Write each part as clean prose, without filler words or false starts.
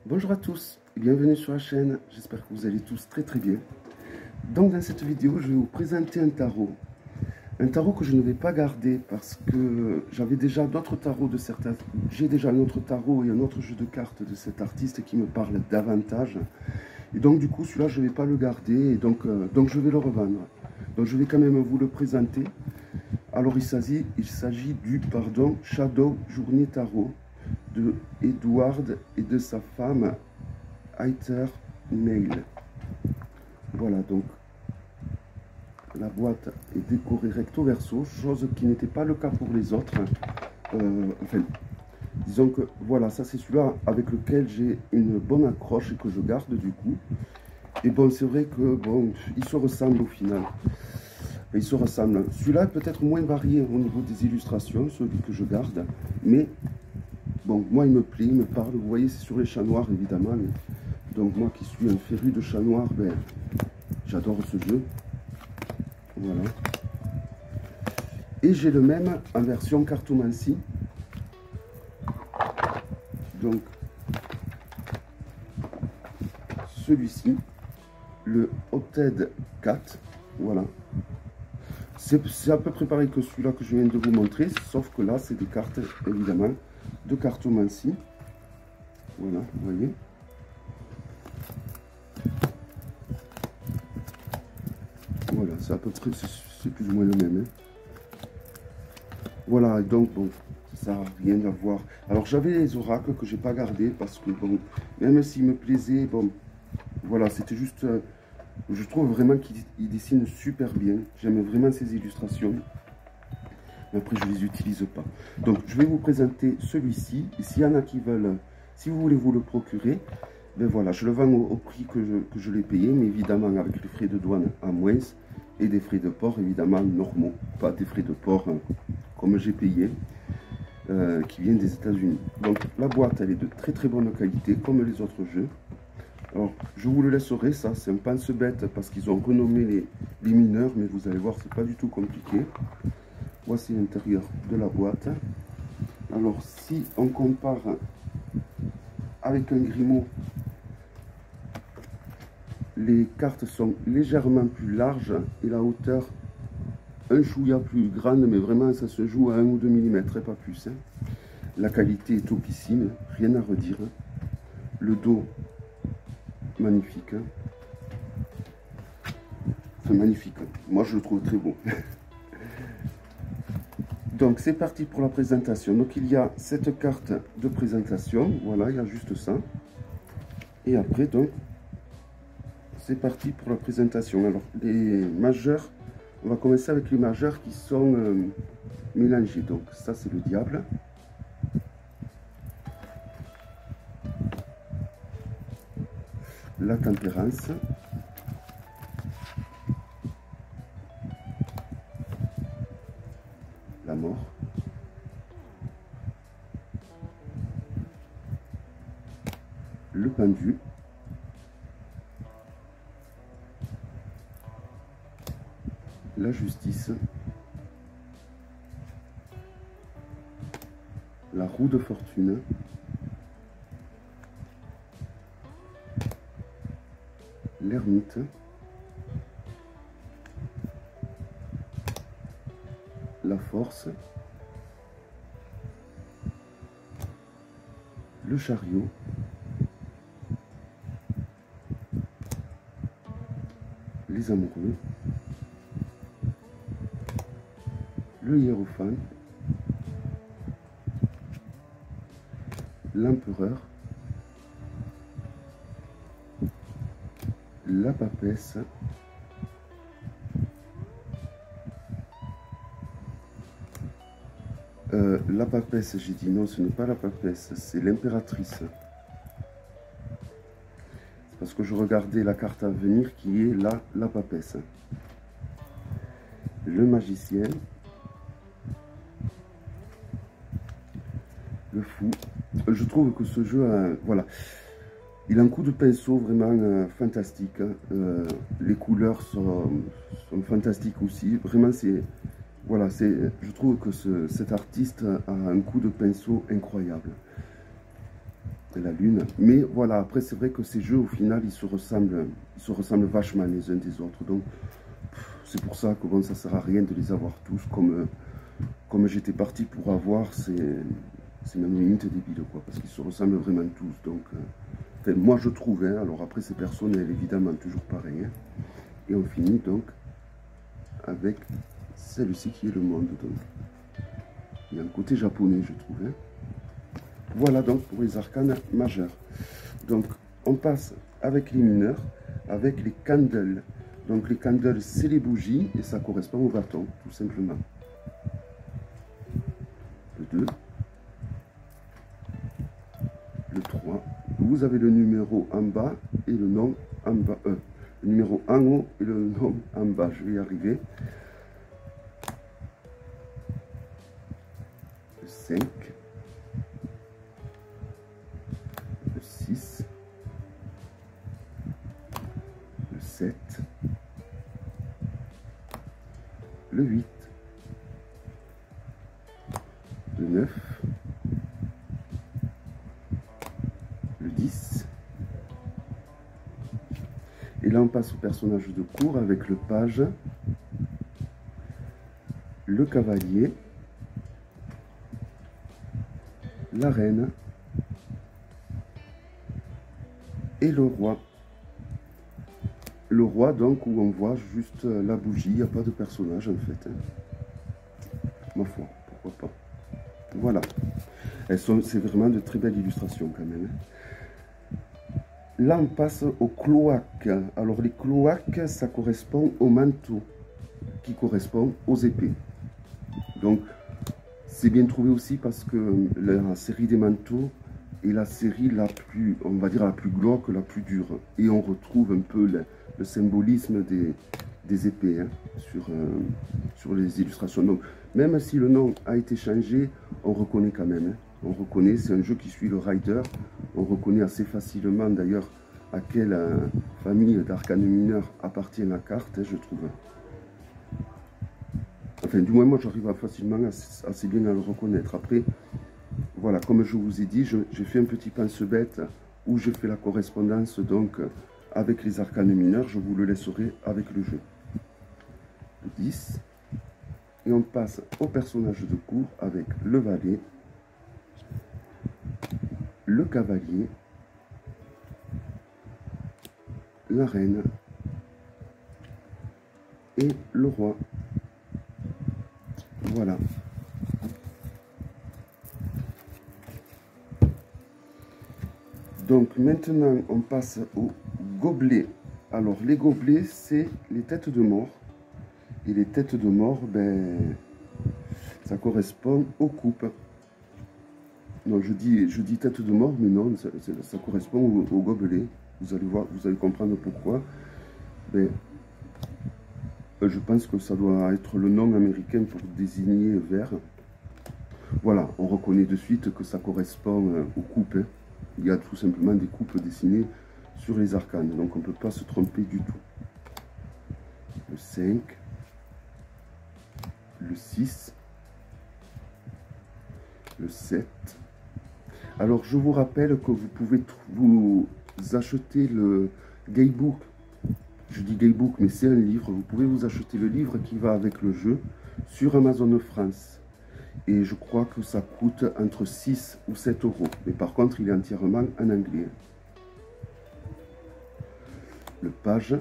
Bonjour à tous et bienvenue sur la chaîne, j'espère que vous allez tous très bien. Donc dans cette vidéo, je vais vous présenter un tarot. Un tarot que je ne vais pas garder parce que j'avais déjà d'autres tarots de certains... J'ai déjà un autre tarot et un autre jeu de cartes de cet artiste qui me parle davantage. Et donc du coup, celui-là, je ne vais pas le garder et donc je vais le revendre. Donc je vais quand même vous le présenter. Alors il s'agit du Shadow Journey Tarot de Edward et de sa femme Heather Neil. Voilà, donc la boîte est décorée recto verso, chose qui n'était pas le cas pour les autres. Enfin, disons que voilà, ça c'est celui-là avec lequel j'ai une bonne accroche et que je garde du coup. Et bon, c'est vrai que bon, ils se ressemblent au final. Ils se ressemblent. Celui-là est peut-être moins varié au niveau des illustrations, celui que je garde, mais bon, moi il me plaît, il me parle. Vous voyez, c'est sur les chats noirs évidemment. Donc moi qui suis un féru de chats noirs, ben, j'adore ce jeu. Voilà. Et j'ai le même en version cartomancie. Donc celui-ci, le Opted 4, voilà. C'est à peu près pareil que celui-là que je viens de vous montrer, sauf que là, c'est des cartes, évidemment, de cartomancie. Voilà, vous voyez. Voilà, c'est à peu près, c'est plus ou moins le même. Hein. Voilà, donc, bon, ça n'a rien à voir. Alors, j'avais les oracles que j'ai pas gardés parce que, bon, même s'ils me plaisaient, bon, voilà, c'était juste... je trouve vraiment qu'il dessine super bien. J'aime vraiment ses illustrations. Mais après, je ne les utilise pas. Donc, je vais vous présenter celui-ci. Et s'il y en a qui veulent, si vous voulez vous le procurer, ben voilà, je le vends au prix que je l'ai payé. Mais évidemment, avec les frais de douane à moins et des frais de port, évidemment, normaux. Pas des frais de port comme j'ai payé, qui viennent des États-Unis. Donc, la boîte, elle est de très bonne qualité, comme les autres jeux. Alors, je vous le laisserai, ça, c'est un pense-bête parce qu'ils ont renommé les mineurs, mais vous allez voir, c'est pas du tout compliqué. Voici l'intérieur de la boîte. Alors, si on compare avec un Grimaud, les cartes sont légèrement plus larges et la hauteur un chouïa plus grande, mais vraiment, ça se joue à 1 ou 2 mm, et pas plus. Hein. La qualité est topissime, rien à redire. Le dos, magnifique. Enfin, magnifique. Moi, je le trouve très beau. Donc, c'est parti pour la présentation. Donc, il y a cette carte de présentation. Voilà, il y a juste ça. Et après, donc, c'est parti pour la présentation. Alors, les majeurs, on va commencer avec les majeurs qui sont mélangés. Donc, ça, c'est le diable. La tempérance. La mort. Le pendu. La justice. La roue de fortune. L'ermite. La force. Le chariot. Les amoureux. Le hiérophant. L'empereur. La papesse. La papesse, j'ai dit non, ce n'est pas la papesse, c'est l'impératrice. Parce que je regardais la carte à venir qui est la papesse. Le magicien. Le fou. Je trouve que ce jeu, voilà, il a un coup de pinceau vraiment fantastique. Les couleurs sont fantastiques aussi. Vraiment, c'est... Voilà, je trouve que cet artiste a un coup de pinceau incroyable. la lune. Mais voilà, après c'est vrai que ces jeux au final ils se ressemblent vachement les uns des autres. Donc c'est pour ça que bon, ça sert à rien de les avoir tous comme j'étais parti pour avoir. C'est même limite débile quoi, parce qu'ils se ressemblent vraiment tous. Donc enfin, moi je trouve, hein, alors après c'est personnel évidemment, toujours pareil. Hein. Et on finit donc avec celle-ci qui est le monde. Donc il y a un côté japonais je trouve. Hein. Voilà donc pour les arcanes majeurs. Donc on passe avec les mineurs, avec les candles. Donc les candles c'est les bougies et ça correspond au bâton tout simplement. Le 2, le 3, vous avez le numéro en bas et le nom en bas. Le numéro en haut et le nom en bas, je vais y arriver. Le 5. Le 6, le 7, le 8, le 9, le 10, et là on passe au personnage de cour avec le page, le cavalier, la reine, et le roi. Le roi, donc, où on voit juste la bougie, il n'y a pas de personnage, en fait. Ma foi, pourquoi pas. Voilà. C'est vraiment de très belles illustrations, quand même. Là, on passe aux cloaques. Alors, les cloaques, ça correspond au manteau, qui correspond aux épées. Donc, c'est bien trouvé aussi parce que la série des manteaux est la série la plus, on va dire, la plus glauque, la plus dure. Et on retrouve un peu le symbolisme des épées hein, sur les illustrations. Donc, même si le nom a été changé, on reconnaît quand même. Hein. On reconnaît, c'est un jeu qui suit le rider. On reconnaît assez facilement d'ailleurs à quelle famille d'arcanes mineurs appartient la carte, hein, je trouve. Enfin, du moins, moi, j'arrive facilement assez bien à le reconnaître. Après, voilà, comme je vous ai dit, j'ai fait un petit pense-bête où je fais la correspondance donc avec les arcanes mineurs. Je vous le laisserai avec le jeu. Le 10. Et on passe au personnage de cour avec le valet, le cavalier, la reine et le roi. Voilà. Donc maintenant, on passe aux gobelets. Alors, les gobelets, c'est les têtes de mort. Et les têtes de mort, ben, ça correspond aux coupes. Non, je dis tête de mort, mais non, ça correspond aux gobelets. Vous allez voir, vous allez comprendre pourquoi. Ben, je pense que ça doit être le nom américain pour désigner vert. Voilà, on reconnaît de suite que ça correspond aux coupes. Hein. Il y a tout simplement des coupes dessinées sur les arcanes, donc on ne peut pas se tromper du tout. Le 5, le 6, le 7. Alors je vous rappelle que vous pouvez vous acheter le Gaybook. Je dis Gaybook, mais c'est un livre. Vous pouvez vous acheter le livre qui va avec le jeu sur Amazon France. Et je crois que ça coûte entre 6 ou 7 euros. Mais par contre, il est entièrement en anglais. Le page,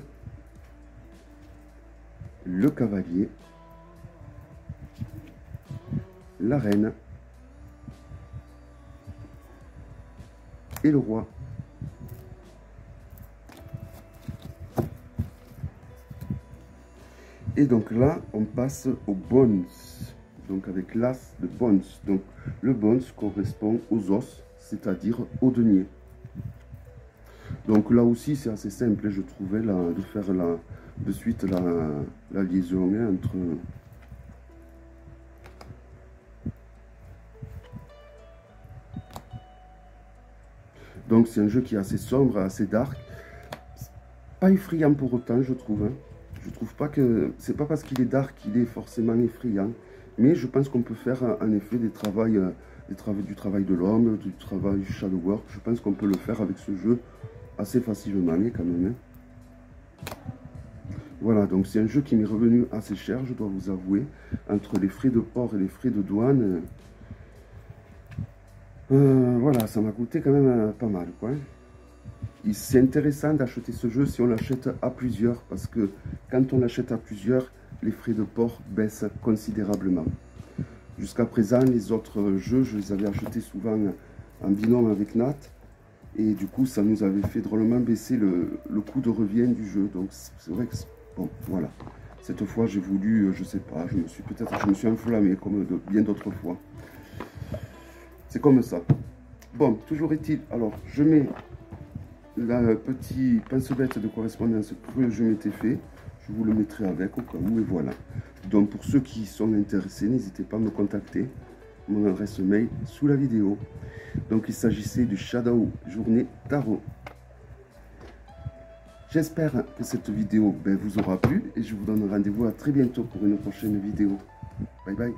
le cavalier, la reine et le roi. Et donc là, on passe au bones. Donc avec l'as de bones. Donc le bones correspond aux os, c'est-à-dire aux deniers. Donc là aussi, c'est assez simple, je trouvais, là, de faire de suite la liaison hein, entre... Donc c'est un jeu qui est assez sombre, assez dark. Pas effrayant pour autant, je trouve. Hein. Je trouve pas que... C'est pas parce qu'il est dark qu'il est forcément effrayant. Mais je pense qu'on peut faire en effet des travaux du travail de l'homme, du travail shadow work. Je pense qu'on peut le faire avec ce jeu assez facilement quand même. Voilà, donc c'est un jeu qui m'est revenu assez cher, je dois vous avouer. Entre les frais de port et les frais de douane, voilà, ça m'a coûté quand même pas mal, quoi. C'est intéressant d'acheter ce jeu si on l'achète à plusieurs, parce que quand on l'achète à plusieurs, les frais de port baissent considérablement. Jusqu'à présent, les autres jeux, je les avais achetés souvent en binôme avec Nat, et du coup, ça nous avait fait drôlement baisser le coût de revient du jeu. Donc, c'est vrai que, bon, voilà. Cette fois, j'ai voulu, je sais pas, je me suis enflammé, comme bien d'autres fois. C'est comme ça. Bon, toujours est-il, alors, je mets la petite pincelette de correspondance que je m'étais fait. Je vous le mettrai avec au cas où, et voilà. Donc, pour ceux qui sont intéressés, n'hésitez pas à me contacter. Mon adresse mail sous la vidéo. Donc, il s'agissait du Shadow Journée Tarot. J'espère que cette vidéo vous aura plu et je vous donne rendez-vous à très bientôt pour une prochaine vidéo. Bye bye.